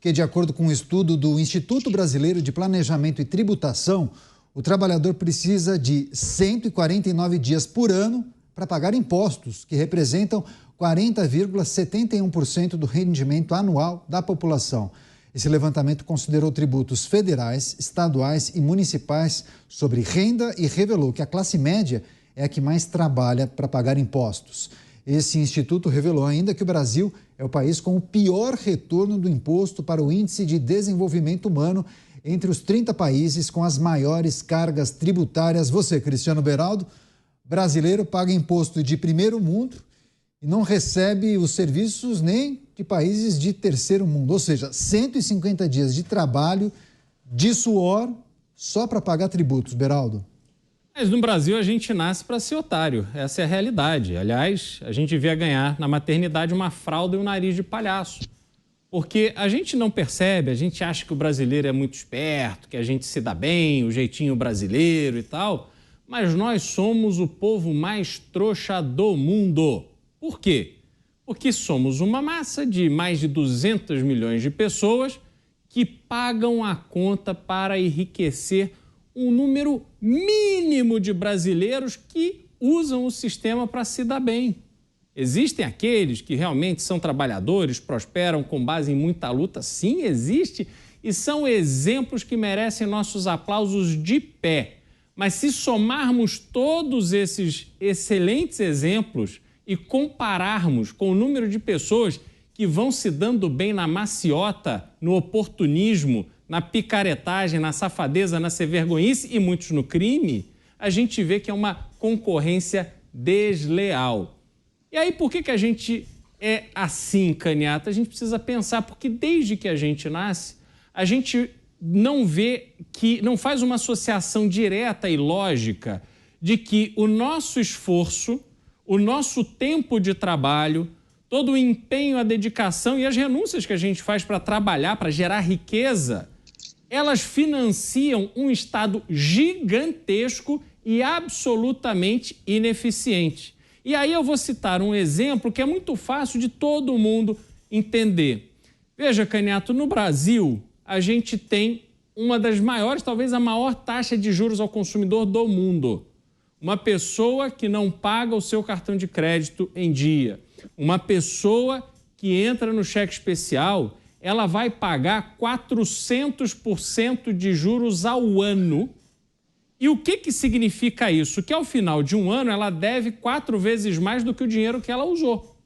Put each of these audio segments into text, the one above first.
Porque, de acordo com um estudo do Instituto Brasileiro de Planejamento e Tributação, o trabalhador precisa de 149 dias por ano para pagar impostos, que representam 40,71% do rendimento anual da população. Esse levantamento considerou tributos federais, estaduais e municipais sobre renda e revelou que a classe média é a que mais trabalha para pagar impostos. Esse instituto revelou ainda que o Brasil é o país com o pior retorno do imposto para o Índice de Desenvolvimento Humano entre os 30 países com as maiores cargas tributárias. Você, Cristiano Beraldo, brasileiro, paga imposto de primeiro mundo e não recebe os serviços nem de países de terceiro mundo. Ou seja, 150 dias de trabalho, de suor, só para pagar tributos, Beraldo. Mas no Brasil a gente nasce para ser otário, essa é a realidade. Aliás, a gente devia ganhar na maternidade uma fralda e um nariz de palhaço. Porque a gente não percebe, a gente acha que o brasileiro é muito esperto, que a gente se dá bem, o jeitinho brasileiro e tal, mas nós somos o povo mais trouxa do mundo. Por quê? Porque somos uma massa de mais de 200 milhões de pessoas que pagam a conta para enriquecer um número mínimo de brasileiros que usam o sistema para se dar bem. Existem aqueles que realmente são trabalhadores, prosperam com base em muita luta? Sim, existe, e são exemplos que merecem nossos aplausos de pé. Mas se somarmos todos esses excelentes exemplos e compararmos com o número de pessoas que vão se dando bem na maciota, no oportunismo, na picaretagem, na safadeza, na sem-vergonhice e muitos no crime, a gente vê que é uma concorrência desleal. E aí, por que a gente é assim, Caniata? A gente precisa pensar, porque desde que a gente nasce, a gente não vê que, não faz uma associação direta e lógica de que o nosso esforço, o nosso tempo de trabalho, todo o empenho, a dedicação e as renúncias que a gente faz para trabalhar, para gerar riqueza, elas financiam um Estado gigantesco e absolutamente ineficiente. E aí eu vou citar um exemplo que é muito fácil de todo mundo entender. Veja, Caniato, no Brasil, a gente tem uma das maiores, talvez a maior taxa de juros ao consumidor do mundo. Uma pessoa que não paga o seu cartão de crédito em dia, uma pessoa que entra no cheque especial, ela vai pagar 400% de juros ao ano. E o que significa isso? Que ao final de um ano ela deve 4 vezes mais do que o dinheiro que ela usou.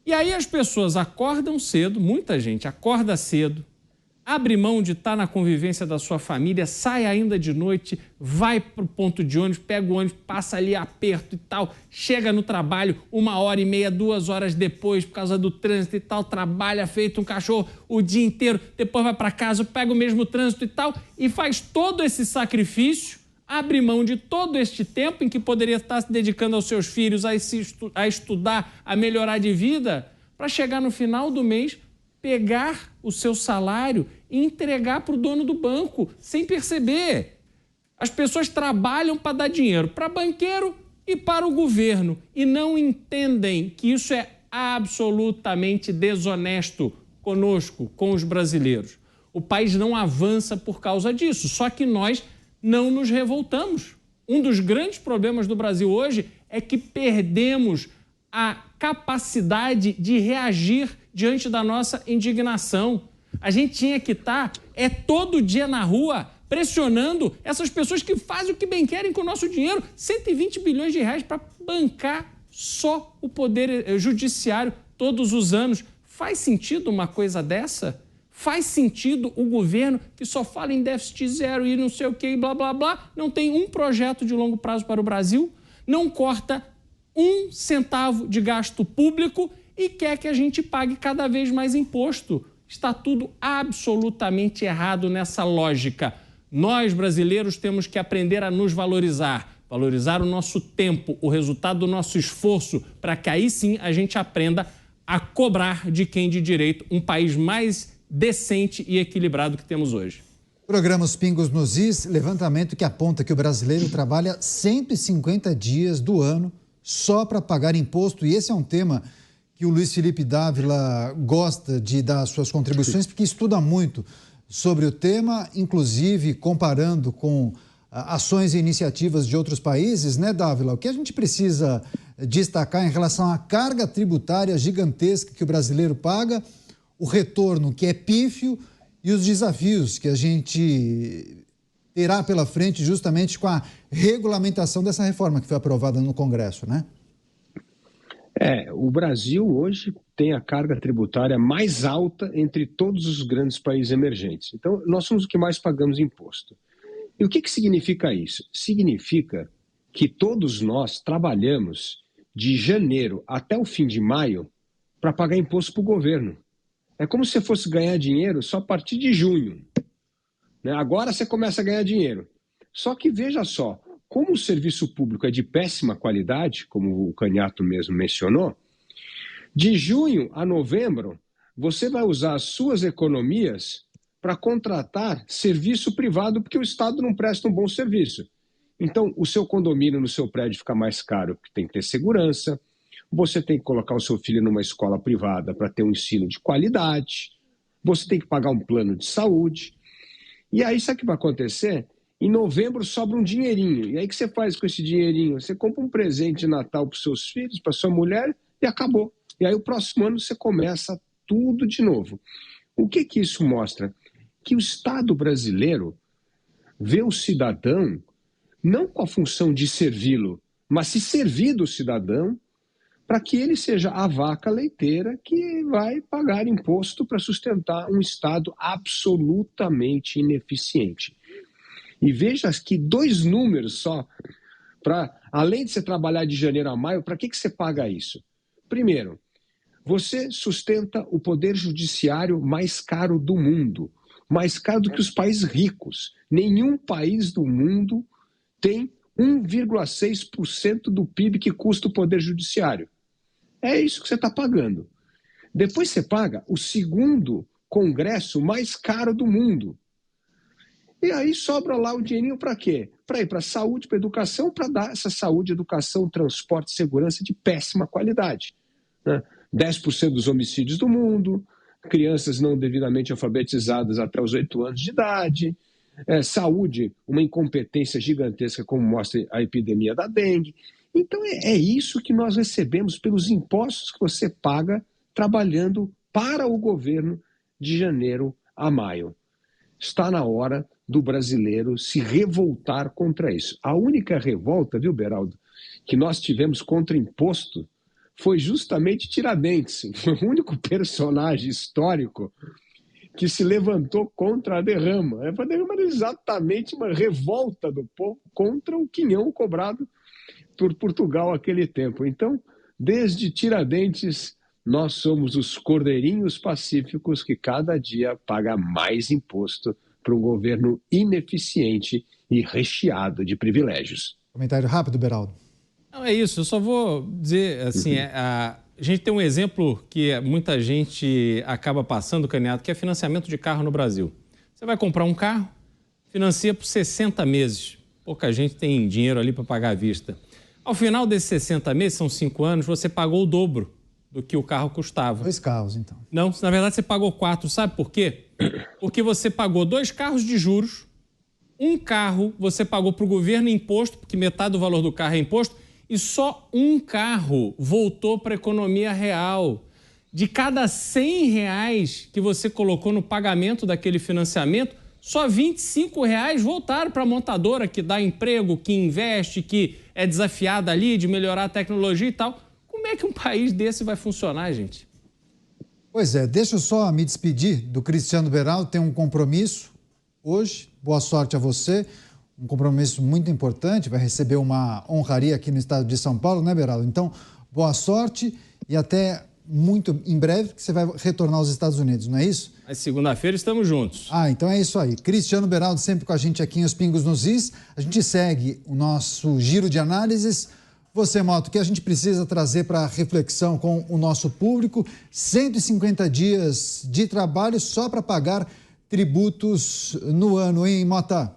E aí as pessoas acordam cedo, muita gente acorda cedo, abre mão de estar na convivência da sua família, sai ainda de noite, vai para o ponto de ônibus, pega o ônibus, passa ali aperto e tal, chega no trabalho 1h30, 2 horas depois, por causa do trânsito e tal, trabalha feito um cachorro o dia inteiro, depois vai para casa, pega o mesmo trânsito e tal, e faz todo esse sacrifício, abre mão de todo este tempo em que poderia estar se dedicando aos seus filhos, a estudar, a melhorar de vida, para chegar no final do mês, pegar o seu salário e entregar para o dono do banco, sem perceber. As pessoas trabalham para dar dinheiro para banqueiro e para o governo e não entendem que isso é absolutamente desonesto conosco, com os brasileiros. O país não avança por causa disso, só que nós não nos revoltamos. Um dos grandes problemas do Brasil hoje é que perdemos a capacidade de reagir diante da nossa indignação. A gente tinha que estar todo dia na rua pressionando essas pessoas que fazem o que bem querem com o nosso dinheiro, 120 bilhões de reais para bancar só o poder judiciário todos os anos. Faz sentido uma coisa dessa? Faz sentido o governo que só fala em déficit zero e não sei o que e blá, blá, blá, não tem um projeto de longo prazo para o Brasil, não corta 1 centavo de gasto público e quer que a gente pague cada vez mais imposto. Está tudo absolutamente errado nessa lógica. Nós, brasileiros, temos que aprender a nos valorizar, valorizar o nosso tempo, o resultado do nosso esforço, para que aí sim a gente aprenda a cobrar de quem de direito um país mais decente e equilibrado que temos hoje. Programa Os Pingos nos Is, levantamento que aponta que o brasileiro trabalha 150 dias do ano só para pagar imposto, e esse é um tema que o Luiz Felipe Dávila gosta de dar suas contribuições, porque estuda muito sobre o tema, inclusive comparando com ações e iniciativas de outros países, né, Dávila? O que a gente precisa destacar em relação à carga tributária gigantesca que o brasileiro paga, o retorno que é pífio e os desafios que a gente terá pela frente justamente com a regulamentação dessa reforma que foi aprovada no Congresso, né? O Brasil hoje tem a carga tributária mais alta entre todos os grandes países emergentes. Então, nós somos os que mais pagamos imposto. E o que significa isso? Significa que todos nós trabalhamos de janeiro até o fim de maio para pagar imposto para o governo. É como se você fosse ganhar dinheiro só a partir de junho. Né? Agora você começa a ganhar dinheiro. Só que veja só, como o serviço público é de péssima qualidade, como o Canhato mesmo mencionou, de junho a novembro você vai usar as suas economias para contratar serviço privado porque o Estado não presta um bom serviço. Então, o seu condomínio no seu prédio fica mais caro porque tem que ter segurança, você tem que colocar o seu filho numa escola privada para ter um ensino de qualidade, você tem que pagar um plano de saúde. E aí, sabe o que vai acontecer? Em novembro sobra um dinheirinho. E aí o que você faz com esse dinheirinho? Você compra um presente de Natal para os seus filhos, para sua mulher e acabou. E aí o próximo ano você começa tudo de novo. O que isso mostra? Que o Estado brasileiro vê o cidadão não com a função de servi-lo, mas se servir do cidadão para que ele seja a vaca leiteira que vai pagar imposto para sustentar um Estado absolutamente ineficiente. E veja que 2 números só, além de você trabalhar de janeiro a maio, para que você paga isso? Primeiro, você sustenta o poder judiciário mais caro do mundo, mais caro do que os países ricos. Nenhum país do mundo tem 1,6% do PIB que custa o poder judiciário. É isso que você está pagando. Depois você paga o 2º congresso mais caro do mundo. E aí sobra lá o dinheirinho para quê? Para ir para a saúde, para a educação, para dar essa saúde, educação, transporte, segurança de péssima qualidade. Né? 10% dos homicídios do mundo, crianças não devidamente alfabetizadas até os 8 anos de idade, saúde, uma incompetência gigantesca como mostra a epidemia da dengue. Então é isso que nós recebemos pelos impostos que você paga trabalhando para o governo de janeiro a maio. Está na hora do brasileiro se revoltar contra isso. A única revolta, viu, Beraldo, que nós tivemos contra imposto foi justamente Tiradentes. Foi o único personagem histórico que se levantou contra a derrama. A derrama era exatamente uma revolta do povo contra o quinhão cobrado por Portugal naquele tempo. Então, desde Tiradentes, nós somos os cordeirinhos pacíficos que cada dia paga mais imposto para um governo ineficiente e recheado de privilégios. Comentário rápido, Beraldo. Não, é isso, eu só vou dizer assim, a gente tem um exemplo que muita gente acaba passando, Canhato, que é financiamento de carro no Brasil. Você vai comprar um carro, financia por 60 meses. Pouca gente tem dinheiro ali para pagar à vista. Ao final desses 60 meses, são 5 anos, você pagou o dobro do que o carro custava. 2 carros, então. Não, na verdade você pagou 4, sabe por quê? Porque você pagou 2 carros de juros, um carro você pagou para o governo imposto, porque metade do valor do carro é imposto, e só um carro voltou para a economia real. De cada 100 reais que você colocou no pagamento daquele financiamento, só 25 reais voltaram para a montadora que dá emprego, que investe, que é desafiada ali de melhorar a tecnologia e tal. Como é que um país desse vai funcionar, gente? Pois é, deixa eu só me despedir do Cristiano Beraldo, tem um compromisso hoje, boa sorte a você, um compromisso muito importante, vai receber uma honraria aqui no estado de São Paulo, né, Beraldo? Então, boa sorte e até muito em breve que você vai retornar aos Estados Unidos, não é isso? Mas segunda-feira estamos juntos. Então é isso aí. Cristiano Beraldo sempre com a gente aqui em Os Pingos nos Is. A gente segue o nosso giro de análises. Você, Moto, o que a gente precisa trazer para reflexão com o nosso público? 150 dias de trabalho só para pagar tributos no ano, hein, Mota?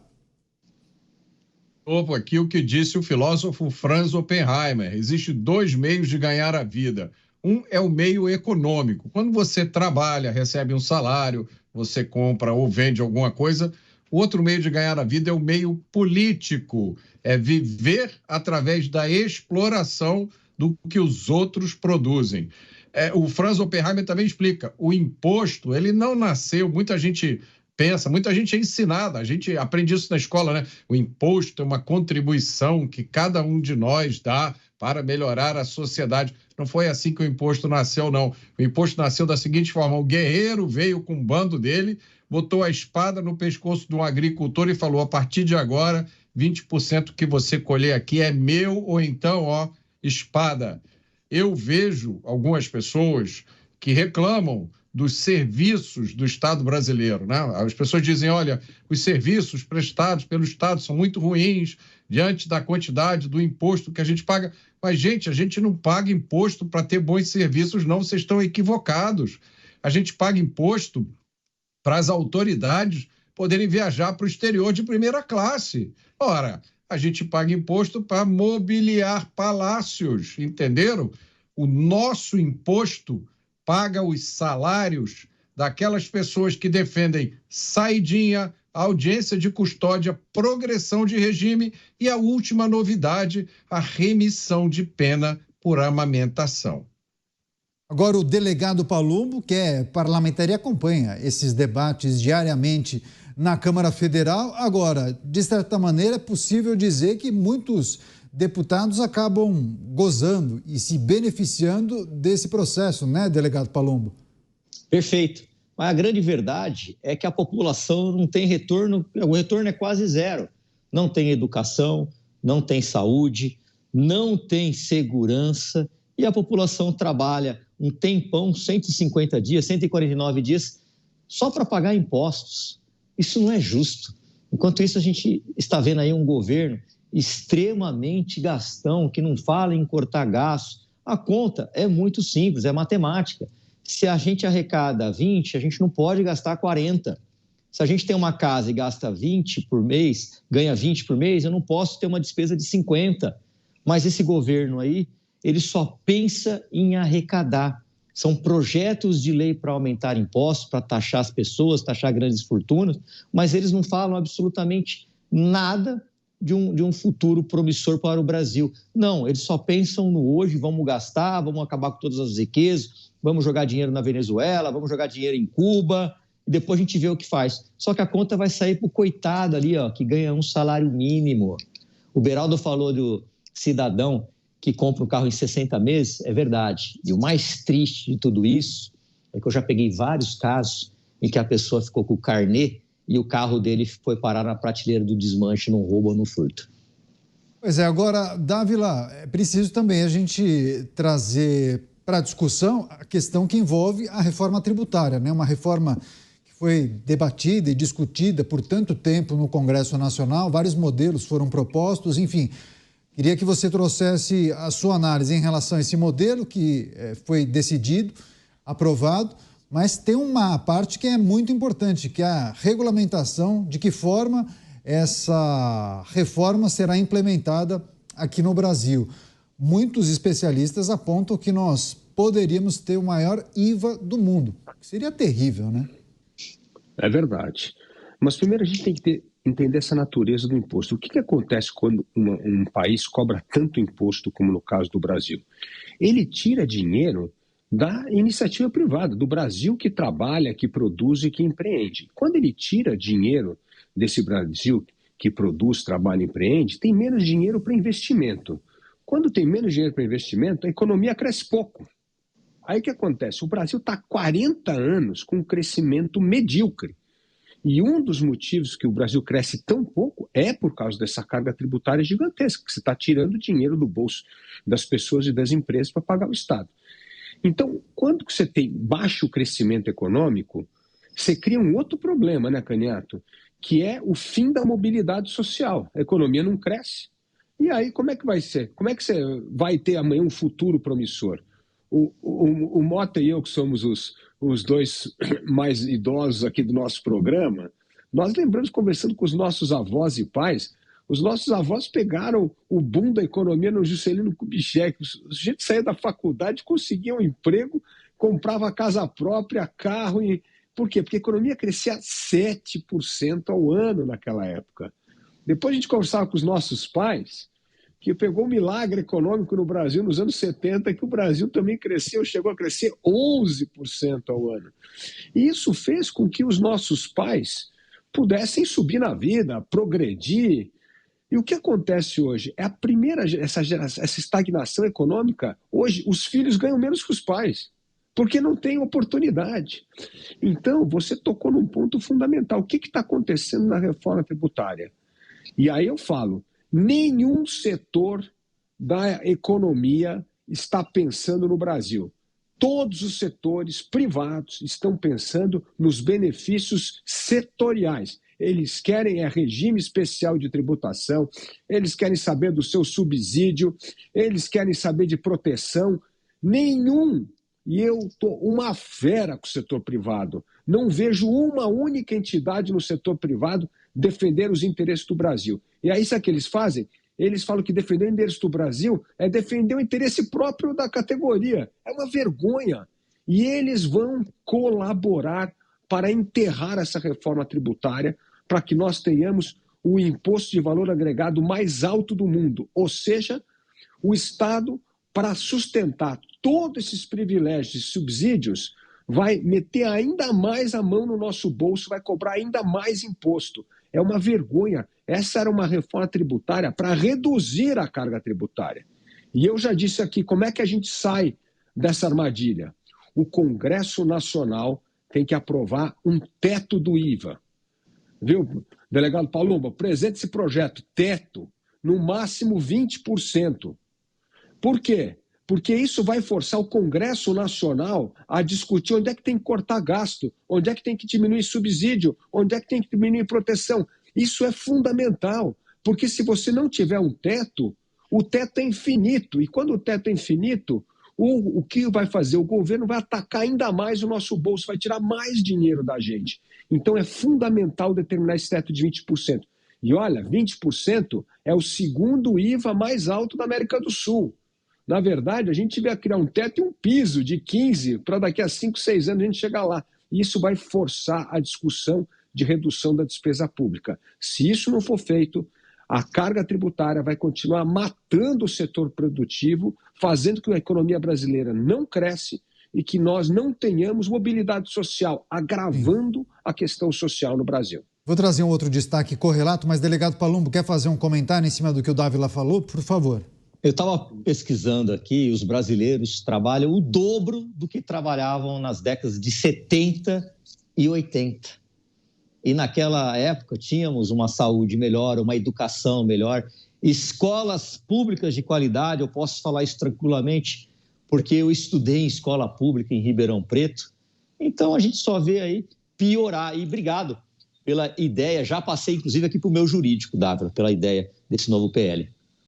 Aqui o que disse o filósofo Franz Oppenheimer. Existem 2 meios de ganhar a vida. Um é o meio econômico. Quando você trabalha, recebe um salário, você compra ou vende alguma coisa, o outro meio de ganhar a vida é o meio político, é viver através da exploração do que os outros produzem. O Franz Oppenheimer também explica, o imposto, ele não nasceu, muita gente pensa, muita gente é ensinada, a gente aprende isso na escola, né? O imposto é uma contribuição que cada um de nós dá para melhorar a sociedade. Não foi assim que o imposto nasceu, não. O imposto nasceu da seguinte forma, o guerreiro veio com o bando dele, botou a espada no pescoço de um agricultor e falou, a partir de agora, 20% que você colher aqui é meu, ou então, ó, espada. Eu vejo algumas pessoas que reclamam dos serviços do Estado brasileiro, né? As pessoas dizem, olha, os serviços prestados pelo Estado são muito ruins diante da quantidade do imposto que a gente paga. Mas, gente, a gente não paga imposto para ter bons serviços, não, vocês estão equivocados. A gente paga imposto para as autoridades poderem viajar para o exterior de primeira classe. Ora, a gente paga imposto para mobiliar palácios, entenderam? O nosso imposto paga os salários daquelas pessoas que defendem saidinha, audiência de custódia, progressão de regime e a última novidade, a remissão de pena por amamentação. Agora, o delegado Palumbo, que é parlamentar e acompanha esses debates diariamente na Câmara Federal. Agora, de certa maneira, é possível dizer que muitos deputados acabam gozando e se beneficiando desse processo, né, delegado Palumbo? Perfeito. Mas a grande verdade é que a população não tem retorno, o retorno é quase zero. Não tem educação, não tem saúde, não tem segurança e a população trabalha um tempão, 150 dias, 149 dias, só para pagar impostos. Isso não é justo. Enquanto isso, a gente está vendo aí um governo extremamente gastão, que não fala em cortar gastos. A conta é muito simples, é matemática. Se a gente arrecada 20, a gente não pode gastar 40. Se a gente tem uma casa e gasta 20 por mês, ganha 20 por mês, eu não posso ter uma despesa de 50. Mas esse governo aí, ele só pensa em arrecadar. São projetos de lei para aumentar impostos, para taxar as pessoas, taxar grandes fortunas, mas eles não falam absolutamente nada de um futuro promissor para o Brasil. Não, eles só pensam no hoje, vamos gastar, vamos acabar com todas as riquezas, vamos jogar dinheiro na Venezuela, vamos jogar dinheiro em Cuba, e depois a gente vê o que faz. Só que a conta vai sair para o coitado ali, ó, que ganha um salário mínimo. O Beraldo falou do cidadão que compra um carro em 60 meses, é verdade. E o mais triste de tudo isso é que eu já peguei vários casos em que a pessoa ficou com o carnê e o carro dele foi parar na prateleira do desmanche, num roubo ou no furto. Pois é, agora, Dávila, é preciso também a gente trazer para a discussão a questão que envolve a reforma tributária, né? Uma reforma que foi debatida e discutida por tanto tempo no Congresso Nacional, vários modelos foram propostos, enfim. Queria que você trouxesse a sua análise em relação a esse modelo que foi decidido, aprovado, mas tem uma parte que é muito importante, que é a regulamentação, de que forma essa reforma será implementada aqui no Brasil. Muitos especialistas apontam que nós poderíamos ter o maior IVA do mundo, que seria terrível, né? É verdade. Mas primeiro a gente tem que entender essa natureza do imposto. O que acontece quando um país cobra tanto imposto como no caso do Brasil? Ele tira dinheiro da iniciativa privada, do Brasil que trabalha, que produz e que empreende. Quando ele tira dinheiro desse Brasil que produz, trabalha e empreende, tem menos dinheiro para investimento. Quando tem menos dinheiro para investimento, a economia cresce pouco. Aí o que acontece? O Brasil está há 40 anos com um crescimento medíocre. E um dos motivos que o Brasil cresce tão pouco é por causa dessa carga tributária gigantesca, que você está tirando dinheiro do bolso das pessoas e das empresas para pagar o Estado. Então, quando você tem baixo crescimento econômico, você cria um outro problema, né, Caniato? Que é o fim da mobilidade social. A economia não cresce. E aí, como é que vai ser? Como é que você vai ter amanhã um futuro promissor? O Mota e eu, que somos os dois mais idosos aqui do nosso programa, nós lembramos, conversando com os nossos avós e pais, Os nossos avós pegaram o boom da economia no Juscelino Kubitschek. A gente saía da faculdade, conseguia um emprego, comprava casa própria, carro. Por quê? Porque a economia crescia 7% ao ano naquela época. Depois a gente conversava com os nossos pais, que pegou um milagre econômico no Brasil nos anos 70, que o Brasil também cresceu, chegou a crescer 11% ao ano. E isso fez com que os nossos pais pudessem subir na vida, progredir. E o que acontece hoje? É a primeira, essa estagnação econômica. Hoje, os filhos ganham menos que os pais, porque não tem oportunidade. Então, você tocou num ponto fundamental. O que está acontecendo na reforma tributária? E aí eu falo, nenhum setor da economia está pensando no Brasil. Todos os setores privados estão pensando nos benefícios setoriais. Eles querem regime especial de tributação, eles querem saber do seu subsídio, eles querem saber de proteção. Nenhum, e eu estou uma fera com o setor privado, não vejo uma única entidade no setor privado defender os interesses do Brasil. E aí, sabe o que eles fazem? Eles falam que defender o interesse do Brasil é defender o interesse próprio da categoria. É uma vergonha. E eles vão colaborar para enterrar essa reforma tributária, para que nós tenhamos o imposto de valor agregado mais alto do mundo. Ou seja, o Estado, para sustentar todos esses privilégios e subsídios, vai meter ainda mais a mão no nosso bolso, vai cobrar ainda mais imposto. É uma vergonha. Essa era uma reforma tributária para reduzir a carga tributária. E eu já disse aqui, como é que a gente sai dessa armadilha? O Congresso Nacional tem que aprovar um teto do IVA. Viu, delegado Palumbo? Apresente esse projeto, teto, no máximo 20%. Por quê? Porque isso vai forçar o Congresso Nacional a discutir onde é que tem que cortar gasto, onde é que tem que diminuir subsídio, onde é que tem que diminuir proteção. Isso é fundamental, porque se você não tiver um teto, o teto é infinito. E quando o teto é infinito, o que vai fazer? O governo vai atacar ainda mais o nosso bolso, vai tirar mais dinheiro da gente. Então é fundamental determinar esse teto de 20%. E olha, 20% é o segundo IVA mais alto da América do Sul. Na verdade, a gente tiver que criar um teto e um piso de 15% para daqui a 5, 6 anos a gente chegar lá. E isso vai forçar a discussão de redução da despesa pública. Se isso não for feito, a carga tributária vai continuar matando o setor produtivo, fazendo com que a economia brasileira não cresça e que nós não tenhamos mobilidade social, agravando a questão social no Brasil. Vou trazer um outro destaque correlato, mas delegado Palumbo, quer fazer um comentário em cima do que o Dávila falou? Por favor. Eu estava pesquisando aqui, os brasileiros trabalham o dobro do que trabalhavam nas décadas de 70 e 80. E naquela época tínhamos uma saúde melhor, uma educação melhor, escolas públicas de qualidade. Eu posso falar isso tranquilamente, porque eu estudei em escola pública em Ribeirão Preto. Então a gente só vê aí piorar. E obrigado pela ideia, já passei inclusive aqui para o meu jurídico, Dávila, pela ideia desse novo PL.